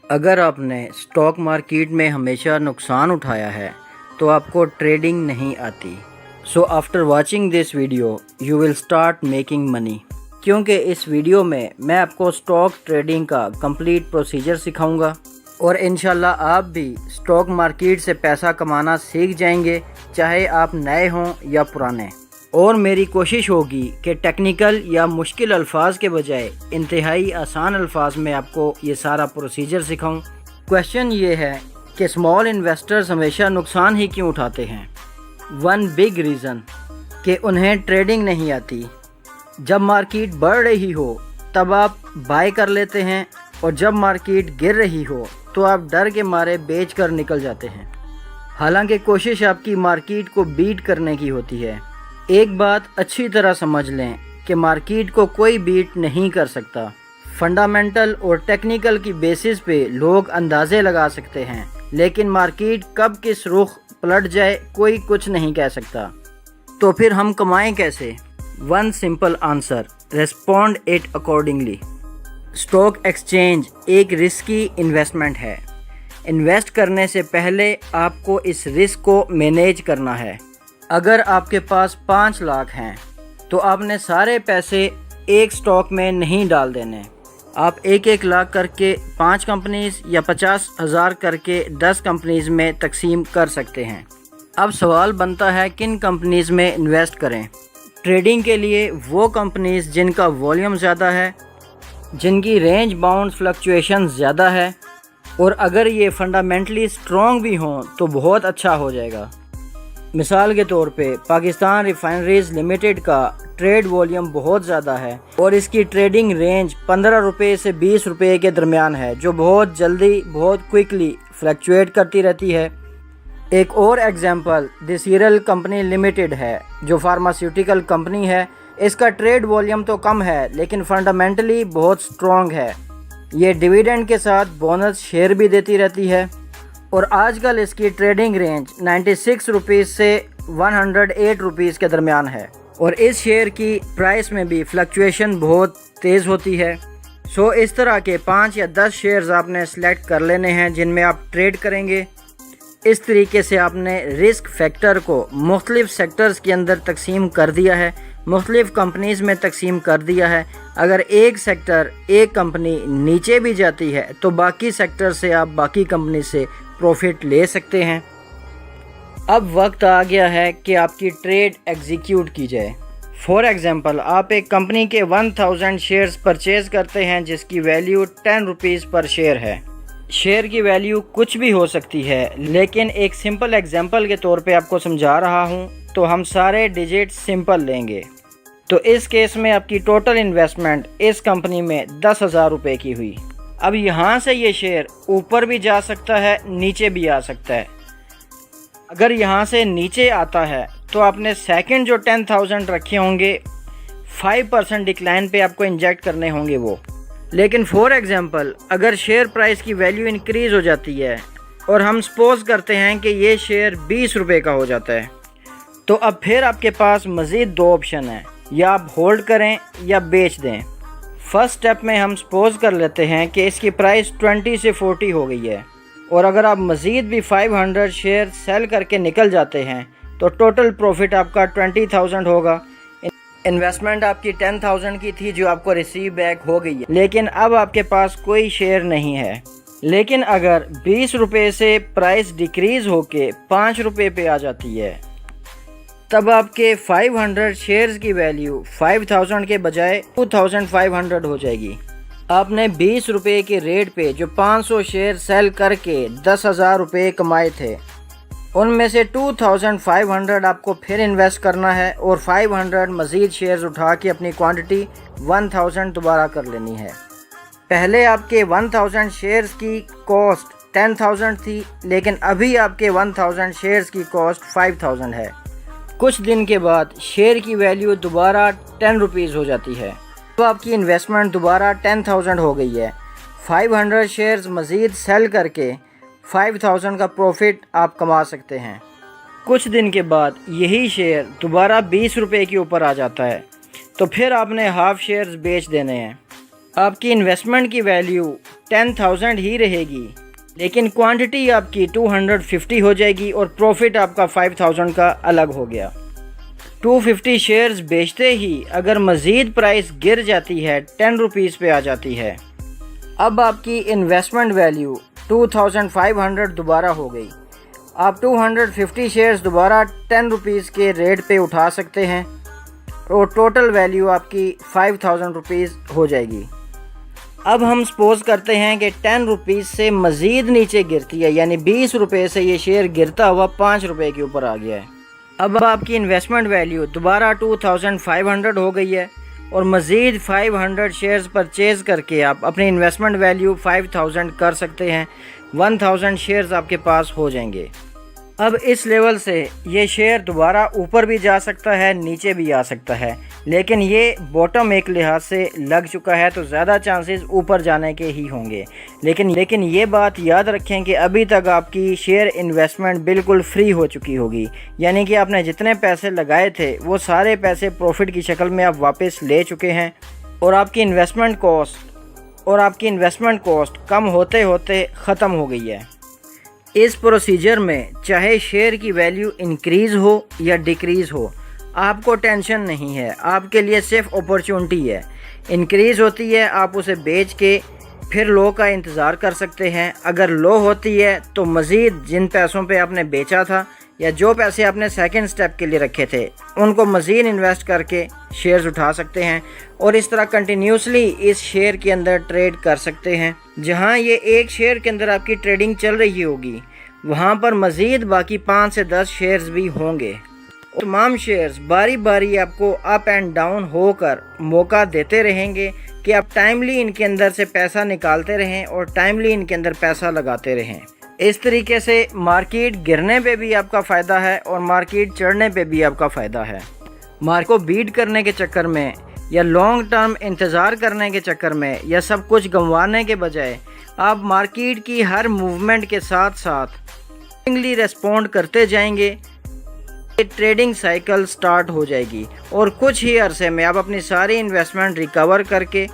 अगर आपने stock market में हमेशा नुकसान उठाया है तो आपको ट्रेडिंग नहीं आती। So after watching this video you will start making money, क्योंकि इस वीडियो में मैं आपको स्टॉक ट्रेडिंग का कंप्लीट प्रोसीजर सिखाऊंगा और इंशाल्लाह आप भी स्टॉक मार्केट से पैसा कमाना सीख जाएंगे, चाहे आप नए हों या पुराने। और मेरी कोशिश होगी कि टेक्निकल या मुश्किल अल्फाज के बजाय इंतहाई आसान अल्फाज में आपको ये सारा प्रोसीजर सिखाऊं। क्वेश्चन ये है कि स्मॉल इन्वेस्टर्स हमेशा नुकसान ही क्यों उठाते हैं। वन बिग रीज़न कि उन्हें ट्रेडिंग नहीं आती। जब मार्केट बढ़ रही हो तब आप बाय कर लेते हैं और जब मार्केट गिर रही हो तो आप डर के मारे बेच कर निकल जाते हैं, हालांकि कोशिश आपकी मार्केट को बीट करने की होती है। एक बात अच्छी तरह समझ लें कि मार्केट को कोई बीट नहीं कर सकता। फंडामेंटल और टेक्निकल की बेसिस पे लोग अंदाजे लगा सकते हैं, लेकिन मार्केट कब किस रुख पलट जाए कोई कुछ नहीं कह सकता। तो फिर हम कमाएं कैसे? One simple answer, respond it accordingly. Stock exchange एक रिस्की इन्वेस्टमेंट है। इन्वेस्ट करने से पहले आपको इस रिस्क को मैनेज करना है। अगर आपके पास 5 लाख हैं तो आपने सारे पैसे एक स्टॉक में नहीं डाल देने। आप 1-1 लाख करके 5 कंपनीज या 50,000 करके 10 कंपनीज में तकसीम कर सकते हैं। अब सवाल बनता है किन कंपनीज में इन्वेस्ट करें। ट्रेडिंग के लिए वो कंपनीज जिनका वॉल्यूम ज़्यादा है, जिनकी रेंज बाउंड फ्लक्चुएशन ज़्यादा है और अगर ये फंडामेंटली स्ट्रॉन्ग भी हों तो बहुत अच्छा हो जाएगा। मिसाल के तौर पे पाकिस्तान रिफाइनरीज लिमिटेड का ट्रेड वॉल्यूम बहुत ज़्यादा है और इसकी ट्रेडिंग रेंज 15 रुपये से 20 रुपये के दरमियान है, जो बहुत जल्दी बहुत क्विकली फ्लक्चुएट करती रहती है। एक और example the serial company limited है, जो फार्मास्यूटिकल कंपनी है। इसका ट्रेड वॉल्यूम तो कम है लेकिन फंडामेंटली बहुत स्ट्रॉन्ग है। ये डिविडेंड के साथ बोनस शेयर भी देती रहती है और आजकल इसकी ट्रेडिंग रेंज 96 रुपीज़ से 108 रुपीज़ के दरमियान है और इस शेयर की प्राइस में भी फ्लक्चुएशन बहुत तेज़ होती है। सो इस तरह के 5 या 10 शेयर्स आपने सेलेक्ट कर लेने हैं जिनमें आप ट्रेड करेंगे। इस तरीके से आपने रिस्क फैक्टर को मुख्तलिफ सेक्टर्स के अंदर तकसीम कर दिया है, मुख्तलिफ कंपनीज़ में तकसीम कर दिया है। अगर एक सेक्टर एक कंपनी नीचे भी जाती है तो बाकी सेक्टर से आप बाकी कंपनी से प्रॉफिट ले सकते हैं। अब वक्त आ गया है कि आपकी ट्रेड एग्जीक्यूट की जाए। फॉर एग्ज़ाम्पल, आप एक कंपनी के 1000 शेयर्स परचेज़ करते हैं जिसकी वैल्यू 10 रुपीज़ पर शेयर है। शेयर की वैल्यू कुछ भी हो सकती है, लेकिन एक सिंपल एग्जांपल के तौर पे आपको समझा रहा हूँ, तो हम सारे डिजिट सिंपल लेंगे। तो इस केस में आपकी टोटल इन्वेस्टमेंट इस कंपनी में 10,000 रुपये की हुई। अब यहाँ से ये शेयर ऊपर भी जा सकता है, नीचे भी आ सकता है। अगर यहाँ से नीचे आता है तो आपने सेकंड जो 10,000 रखे होंगे 5% डिक्लाइन पे आपको इंजेक्ट करने होंगे वो। लेकिन फॉर एग्जांपल, अगर शेयर प्राइस की वैल्यू इंक्रीज़ हो जाती है और हम सपोज करते हैं कि ये शेयर 20 रुपये का हो जाता है, तो अब फिर आपके पास मज़ीद 2 ऑप्शन हैं, या आप होल्ड करें या बेच दें। फर्स्ट स्टेप में हम सपोज कर लेते हैं कि इसकी प्राइस 20 से 40 हो गई है और अगर आप मज़ीद भी 500 शेयर सेल करके निकल जाते हैं तो टोटल प्रॉफिट आपका 20,000 होगा। इन्वेस्टमेंट आपकी 10,000 की थी जो आपको रिसीव बैक हो गई है, लेकिन अब आपके पास कोई शेयर नहीं है। लेकिन अगर 20 रुपये से प्राइस डिक्रीज़ होके 5 रुपये पे आ जाती है, तब आपके 500 शेयर्स की वैल्यू 5,000 के बजाय 2,500 हो जाएगी। आपने 20 रुपये के रेट पे जो 500 शेयर सेल करके 10,000 रुपये कमाए थे, उनमें से 2,500 आपको फिर इन्वेस्ट करना है और 500 मज़ीद शेयर्स उठा के अपनी क्वांटिटी 1,000 दोबारा कर लेनी है। पहले आपके 1,000 शेयर्स की कॉस्ट 10,000 थी, लेकिन अभी आपके 1,000 शेयर्स की कॉस्ट 5,000 है। कुछ दिन के बाद शेयर की वैल्यू दोबारा 10 रुपीज़ हो जाती है, तो आपकी इन्वेस्टमेंट दोबारा 10,000 हो गई है। 500 शेयर्स मज़ीद सेल करके 5,000 का प्रॉफिट आप कमा सकते हैं। कुछ दिन के बाद यही शेयर दोबारा 20 रुपये के ऊपर आ जाता है, तो फिर आपने हाफ शेयर्स बेच देने हैं। आपकी इन्वेस्टमेंट की वैल्यू 10,000 ही रहेगी, लेकिन क्वांटिटी आपकी 250 हो जाएगी और प्रॉफिट आपका 5,000 का अलग हो गया। 250 शेयर्स बेचते ही अगर मज़ीद प्राइस गिर जाती है 10 रुपीज़ पे आ जाती है, अब आपकी इन्वेस्टमेंट वैल्यू 2,500 दोबारा हो गई। आप 250 शेयर्स दोबारा 10 रुपीज़ के रेट पे उठा सकते हैं और टोटल वैल्यू आपकी 5,000 रुपीज़ हो जाएगी। अब हम सपोज़ करते हैं कि 10 रुपीज़ से मज़ीद नीचे गिरती है, यानी 20 रुपये से ये शेयर गिरता हुआ 5 रुपये के ऊपर आ गया है। अब आपकी इन्वेस्टमेंट वैल्यू दोबारा 2,500 हो गई है और मज़ीद 500 शेयर्स परचेज़ करके आप अपनी इन्वेस्टमेंट वैल्यू 5,000 कर सकते हैं। 1,000 शेयर्स आपके पास हो जाएंगे। अब इस लेवल से ये शेयर दोबारा ऊपर भी जा सकता है, नीचे भी आ सकता है, लेकिन ये बॉटम एक लिहाज से लग चुका है तो ज़्यादा चांसेस ऊपर जाने के ही होंगे। लेकिन ये बात याद रखें कि अभी तक आपकी शेयर इन्वेस्टमेंट बिल्कुल फ्री हो चुकी होगी, यानी कि आपने जितने पैसे लगाए थे वो सारे पैसे प्रॉफिट की शक्ल में आप वापस ले चुके हैं और आपकी इन्वेस्टमेंट कॉस्ट कम होते होते ख़त्म हो गई है। इस प्रोसीजर में चाहे शेयर की वैल्यू इंक्रीज़ हो या डिक्रीज़ हो, आपको टेंशन नहीं है, आपके लिए सिर्फ अपॉर्चुनिटी है। इंक्रीज़ होती है आप उसे बेच के फिर लो का इंतज़ार कर सकते हैं। अगर लो होती है तो मज़ीद जिन पैसों पे आपने बेचा था या जो पैसे आपने सेकंड स्टेप के लिए रखे थे उनको मज़ीद इन्वेस्ट करके शेयर्स उठा सकते हैं और इस तरह कंटिन्यूसली इस शेयर के अंदर ट्रेड कर सकते हैं। जहां ये एक शेयर के अंदर आपकी ट्रेडिंग चल रही होगी वहां पर मज़ीद बाकी 5 से 10 शेयर्स भी होंगे। तमाम शेयर्स बारी बारी आपको अप एंड डाउन होकर मौका देते रहेंगे कि आप टाइमली इनके अंदर से पैसा निकालते रहें और टाइमली इनके अंदर पैसा लगाते रहें। इस तरीके से मार्केट गिरने पे भी आपका फ़ायदा है और मार्केट चढ़ने पे भी आपका फ़ायदा है। मार्केट को बीट करने के चक्कर में या लॉन्ग टर्म इंतज़ार करने के चक्कर में या सब कुछ गंवाने के बजाय आप मार्केट की हर मूवमेंट के साथ साथ रिस्पॉन्ड करते जाएंगे, ट्रेडिंग साइकिल स्टार्ट हो जाएगी और कुछ ही अरसे में आप अपनी सारी इन्वेस्टमेंट रिकवर करके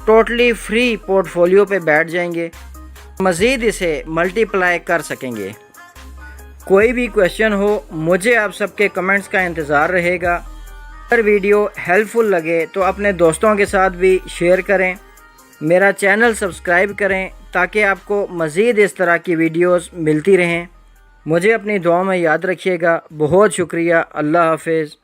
टोटली फ्री पोर्टफोलियो पे बैठ जाएंगे, मज़ीद इसे मल्टीप्लाई कर सकेंगे। कोई भी क्वेश्चन हो मुझे आप सबके कमेंट्स का इंतज़ार रहेगा। अगर वीडियो हेल्पफुल लगे तो अपने दोस्तों के साथ भी शेयर करें, मेरा चैनल सब्सक्राइब करें ताकि आपको मज़ीद इस तरह की वीडियोस मिलती रहें। मुझे अपनी दुआ में याद रखिएगा। बहुत शुक्रिया। अल्लाह हाफ़िज़।